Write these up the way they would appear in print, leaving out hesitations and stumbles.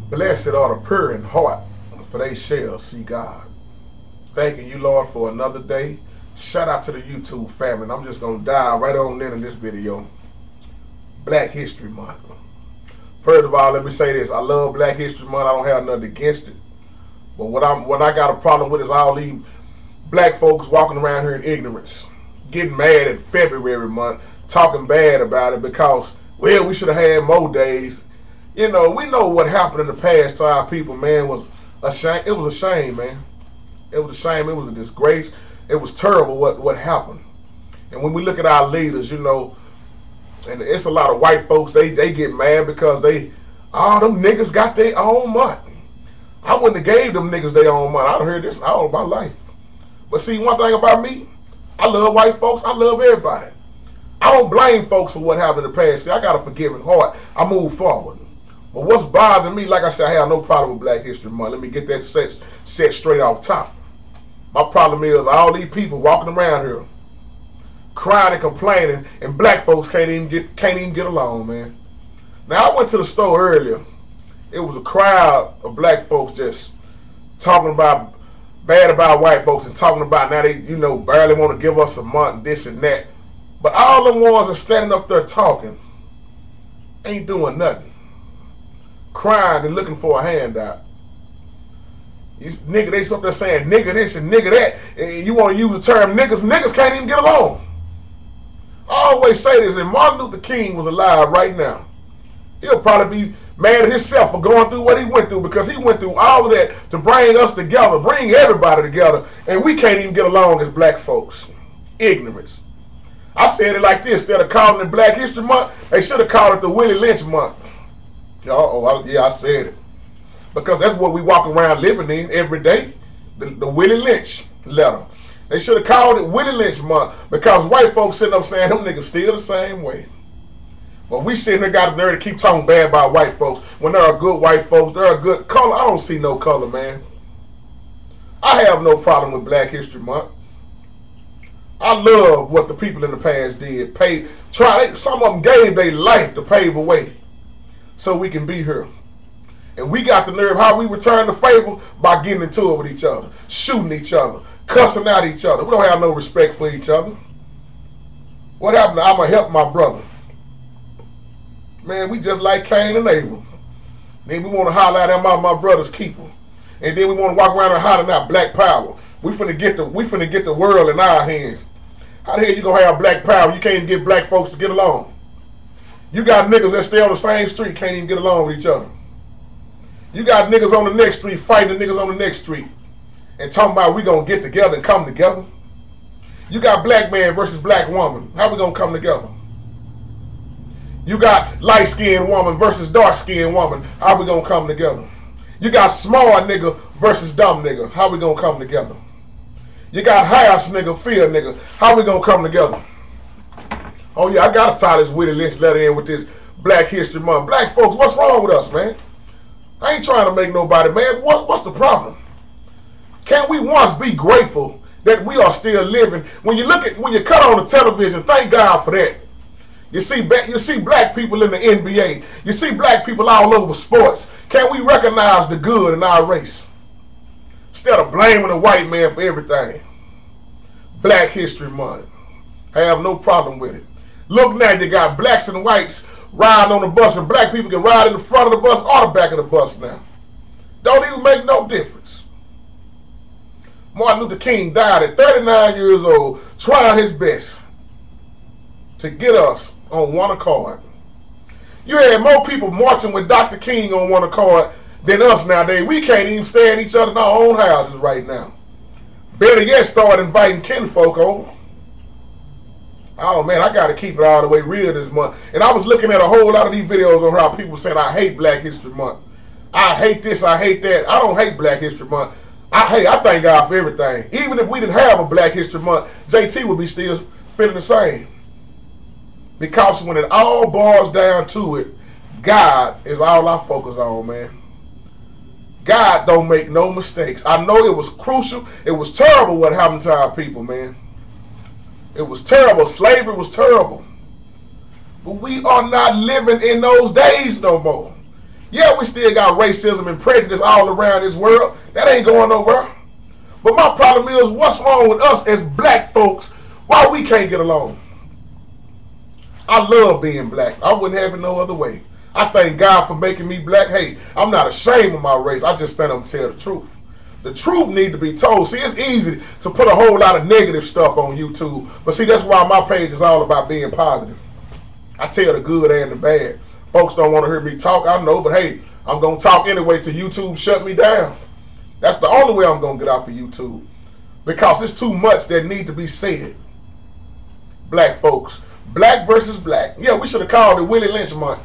Blessed are the pure in heart, for they shall see God. Thanking you, Lord, for another day. Shout out to the YouTube family. And I'm just going to dive right on in this video. Black History Month. First of all, let me say this. I love Black History Month. I don't have nothing against it. But what I got a problem with is all these black folks walking around here in ignorance, getting mad at February month, talking bad about it because, well, we should have had more days. You know, we know what happened in the past to our people, man, was a shame. It was a shame, man. It was a shame. It was a disgrace. It was terrible what happened. And when we look at our leaders, you know, and it's a lot of white folks, they get mad because all them niggas got their own month. I wouldn't have gave them niggas their own month. I'd have heard this all my life. But see, one thing about me, I love white folks. I love everybody. I don't blame folks for what happened in the past. See, I got a forgiving heart. I move forward. But what's bothering me, like I said, I have no problem with Black History Month. Let me get that set straight off top. My problem is all these people walking around here crying and complaining, and black folks can't even get along, man. Now, I went to the store earlier. It was a crowd of black folks just talking about bad about white folks and talking about now they, you know, barely want to give us a month, this and that. But all them ones are standing up there talking, ain't doing nothing, crying and looking for a handout. Nigga, they up there saying nigga this and nigga that, and you want to use the term niggas. Niggas can't even get along. I always say this, if Martin Luther King was alive right now, he'll probably be mad at himself for going through what he went through, because he went through all of that to bring us together, bring everybody together, and we can't even get along as black folks. Ignorance. I said it like this, instead of calling it Black History Month, they should have called it the Willie Lynch Month. Yeah, I said it. Because that's what we walk around living in every day, the Willie Lynch letter. They should have called it Willie Lynch Month, because white folks sitting up saying them niggas still the same way. But we sitting there got the nerve to keep talking bad about white folks when there are good white folks, there are good color. I don't see no color, man. I have no problem with Black History Month. I love what the people in the past did. Some of them gave their life to pave the way so we can be here. And we got the nerve how we return the favor by getting into it with each other, shooting each other, cussing out each other. We don't have no respect for each other. What happened to I'ma help my brother? Man, we just like Cain and Abel. Then we want to holler at them out my brother's keeper. And then we want to walk around and holler out black power. We finna get the world in our hands. How the hell you gonna have black power? You can't even get black folks to get along. You got niggas that stay on the same street, can't even get along with each other. You got niggas on the next street fighting the niggas on the next street and talking about we gonna get together and come together. You got black man versus black woman. How we gonna come together? You got light-skinned woman versus dark-skinned woman. How we gonna come together? You got smart nigga versus dumb nigga. How we gonna come together? You got house nigga, fear nigga. How we gonna come together? Oh yeah, I gotta tie this Willie Lynch letter in with this Black History Month. Black folks, what's wrong with us, man? I ain't trying to make nobody mad. What's the problem? Can't we once be grateful that we are still living? When you cut on the television, thank God for that. You see black people in the NBA. You see black people all over sports. Can we recognize the good in our race? Instead of blaming the white man for everything. Black History Month. I have no problem with it. Look now, you got blacks and whites riding on the bus, and black people can ride in the front of the bus or the back of the bus now. Don't even make no difference. Martin Luther King died at 39 years old, trying his best to get us on one accord. You had more people marching with Dr. King on one accord than us nowadays. We can't even stand each other in our own houses right now. Better yet, start inviting kinfolk over. Oh man, I got to keep it all the way real this month. And I was looking at a whole lot of these videos on how people saying I hate Black History Month. I hate this, I hate that. I don't hate Black History Month. I thank God for everything. Even if we didn't have a Black History Month, JT would be still feeling the same. Because when it all boils down to it, God is all I focus on, man. God don't make no mistakes. I know it was crucial. It was terrible what happened to our people, man. It was terrible. Slavery was terrible. But we are not living in those days no more. Yeah, we still got racism and prejudice all around this world. That ain't going nowhere. But my problem is, what's wrong with us as black folks? Why we can't get along? I love being black. I wouldn't have it no other way. I thank God for making me black. Hey, I'm not ashamed of my race. I just stand up and tell the truth. The truth need to be told. See, it's easy to put a whole lot of negative stuff on YouTube. But see, that's why my page is all about being positive. I tell the good and the bad. Folks don't want to hear me talk, I know, but hey, I'm going to talk anyway till YouTube shut me down. That's the only way I'm going to get off of YouTube. Because it's too much that need to be said. Black folks. Black versus black. Yeah, we should have called it Willie Lynch Month.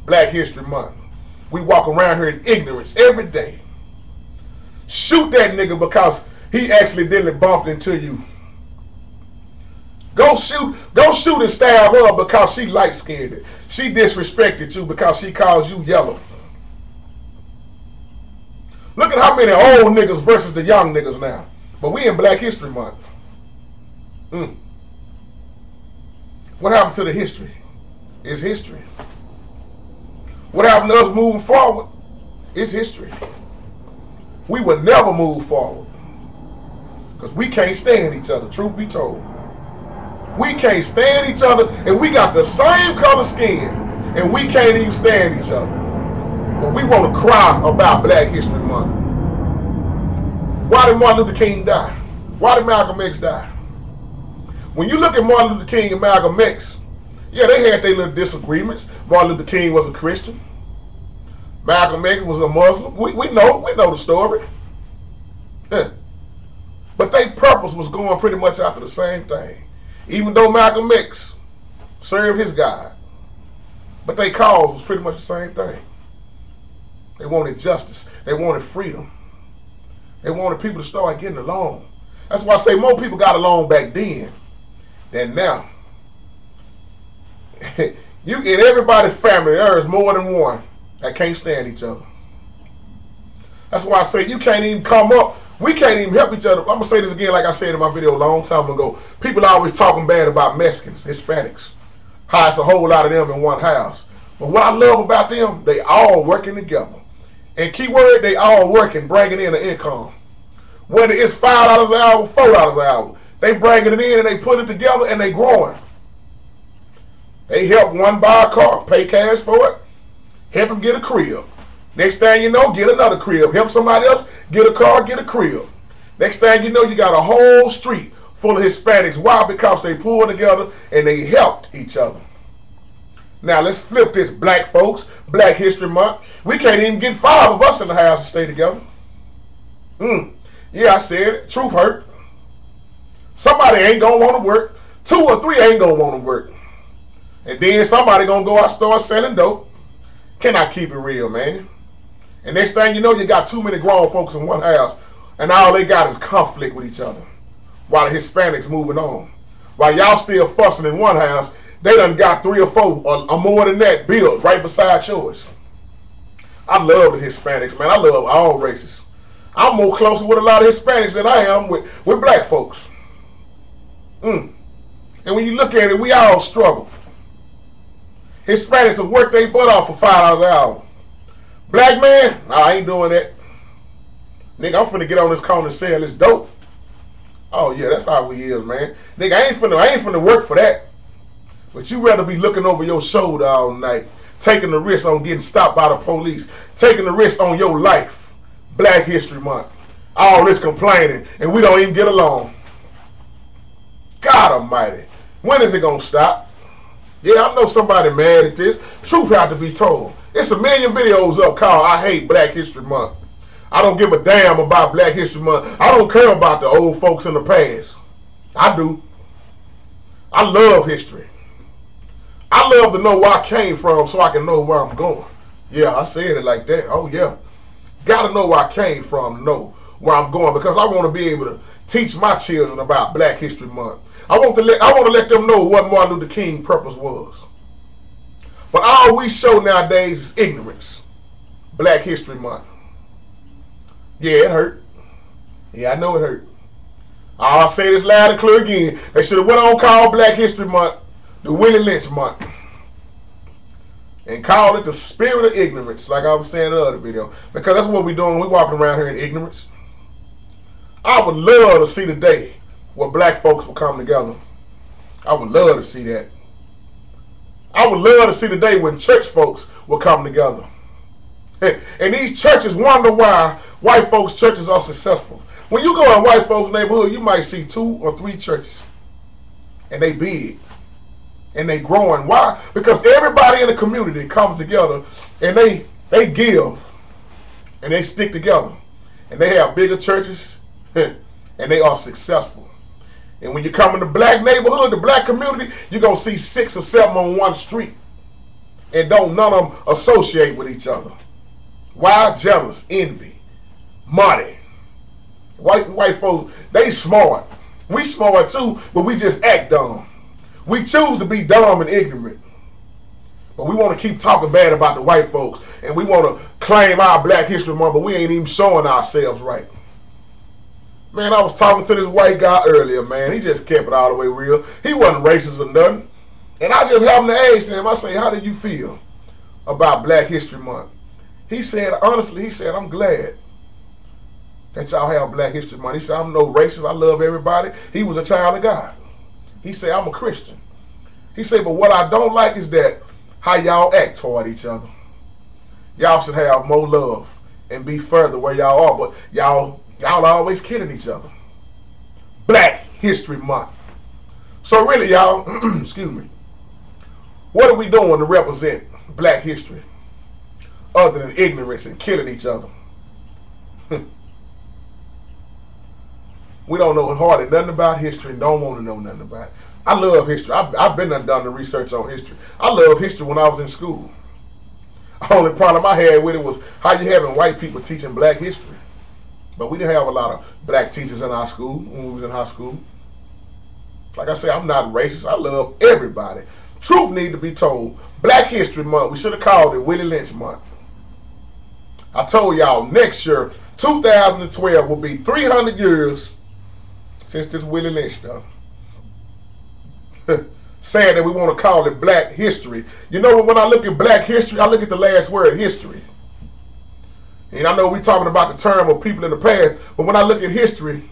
Black History Month. We walk around here in ignorance every day. Shoot that nigga because he accidentally bumped into you. Go shoot and stab her because she light-skinned. She disrespected you because she calls you yellow. Look at how many old niggas versus the young niggas now. But we in Black History Month. What happened to the history? It's history. What happened to us moving forward? It's history. We will never move forward. Because we can't stand each other, truth be told. We can't stand each other, and we got the same color skin, and we can't even stand each other. But we want to cry about Black History Month. Why did Martin Luther King die? Why did Malcolm X die? When you look at Martin Luther King and Malcolm X, yeah, they had their little disagreements. Martin Luther King was a Christian. Malcolm X was a Muslim. We know the story. Yeah. But their purpose was going pretty much after the same thing. Even though Malcolm X served his God. But their cause was pretty much the same thing. They wanted justice. They wanted freedom. They wanted people to start getting along. That's why I say more people got along back then than now. You in everybody's family, there is more than one that can't stand each other. That's why I say you can't even come up. We can't even help each other. I'm going to say this again like I said in my video a long time ago. People are always talking bad about Mexicans, Hispanics. How it's a whole lot of them in one house. But what I love about them, they all working together. And key word, they all working, bringing in an income. Whether it's $5 an hour, $4 an hour. They bringing it in and they put it together and they growing. They help one buy a car, pay cash for it, help them get a crib. Next thing you know, get another crib. Help somebody else get a car, get a crib. Next thing you know, you got a whole street full of Hispanics. Why? Because they pulled together and they helped each other. Now let's flip this, black folks. Black History Month. We can't even get 5 of us in the house to stay together. Yeah, I said it. Truth hurt. Somebody ain't gonna want to work. 2 or 3 ain't gonna want to work. And then somebody gonna go out and start selling dope. Can I keep it real, man? And next thing you know, you got too many grown folks in one house, and all they got is conflict with each other. While the Hispanics moving on. While y'all still fussing in one house, they done got 3 or 4 or more than that built right beside yours. I love the Hispanics, man. I love all races. I'm more closer with a lot of Hispanics than I am with black folks. And when you look at it, we all struggle. Hispanics will work their butt off for $5 an hour. Black man, nah, I ain't doing that. Nigga, I'm finna get on this corner and sell this dope. Oh yeah, that's how we is, man. Nigga, I ain't finna work for that. But you rather be looking over your shoulder all night, taking the risk on getting stopped by the police, taking the risk on your life. Black History Month. All this complaining, and we don't even get along. God almighty. When is it gonna stop? Yeah, I know somebody mad at this. Truth had to be told. It's a million videos up called I Hate Black History Month. I don't give a damn about Black History Month. I don't care about the old folks in the past. I do. I love history. I love to know where I came from so I can know where I'm going. Yeah, I said it like that. Oh yeah. Gotta know where I came from to know where I'm going, because I want to be able to teach my children about Black History Month. I want to let them know what Martin Luther King's purpose was. But all we show nowadays is ignorance. Black History Month. Yeah, it hurt. Yeah, I know it hurt. I'll say this loud and clear again. They should have went on called Black History Month the Willie Lynch Month. and call it the spirit of ignorance, like I was saying in the other video, because that's what we're doing. We're walking around here in ignorance. I would love to see the day where black folks will come together. I would love to see that. I would love to see the day when church folks will come together. And these churches wonder why white folks' churches are successful. When you go in white folks' neighborhood, you might see 2 or 3 churches. And they big. And they growing. Why? Because everybody in the community comes together and they give. And they stick together. And they have bigger churches. And they are successful. And when you come in the black neighborhood, the black community, you're going to see 6 or 7 on one street. And don't none of them associate with each other. Why? Jealous, envy, money. White folks, they smart. We smart too, but we just act dumb. We choose to be dumb and ignorant. But we want to keep talking bad about the white folks. And we want to claim our Black History Month, but we ain't even showing ourselves right. Man, I was talking to this white guy earlier, man. He just kept it all the way real. He wasn't racist or nothing. And I just happened to ask him, I say, how do you feel about Black History Month? He said, honestly, he said, I'm glad that y'all have Black History Month. He said, I'm no racist. I love everybody. He was a child of God. He said, I'm a Christian. He said, but what I don't like is that how y'all act toward each other. Y'all should have more love and be further where y'all are. But y'all always kidding each other. Black History Month. So really, y'all, excuse me, what are we doing to represent black history other than ignorance and killing each other? We don't know hardly nothing about history and don't want to know nothing about it. I love history. I've been done the research on history. I love history when I was in school. The only problem I had with it was how you having white people teaching black history. But we didn't have a lot of black teachers in our school when we was in high school. Like I say, I'm not racist. I love everybody. Truth need to be told. Black History Month, we should have called it Willie Lynch Month. I told y'all next year, 2012, will be 300 years since this Willie Lynch stuff. Saying that we want to call it black history. You know what, when I look at black history, I look at the last word, history. And I know we're talking about the term of people in the past, but when I look at history,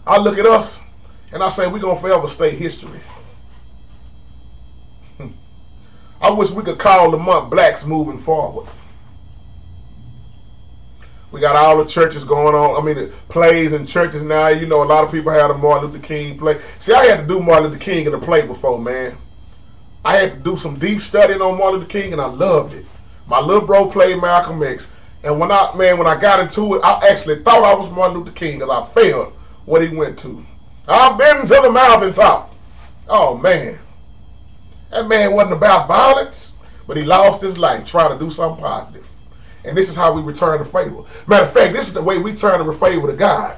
I look at us, and I say we're going to forever stay history. I wish we could call the month Blacks Moving Forward. We got all the churches going on. I mean, the plays in churches now. You know, a lot of people had a Martin Luther King play. See, I had to do Martin Luther King in a play before, man. I had to do some deep studying on Martin Luther King, and I loved it. My little bro played Malcolm X. And when I got into it, I actually thought I was Martin Luther King because I felt what he went to. I've been to the mountaintop. Oh, man. That man wasn't about violence, but he lost his life trying to do something positive. And this is how we return to favor. Matter of fact, this is the way we turn to favor to God.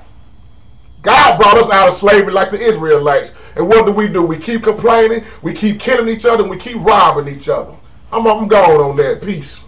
God brought us out of slavery like the Israelites. And what do? We keep complaining, we keep killing each other, and we keep robbing each other. I'm gone on that. Peace.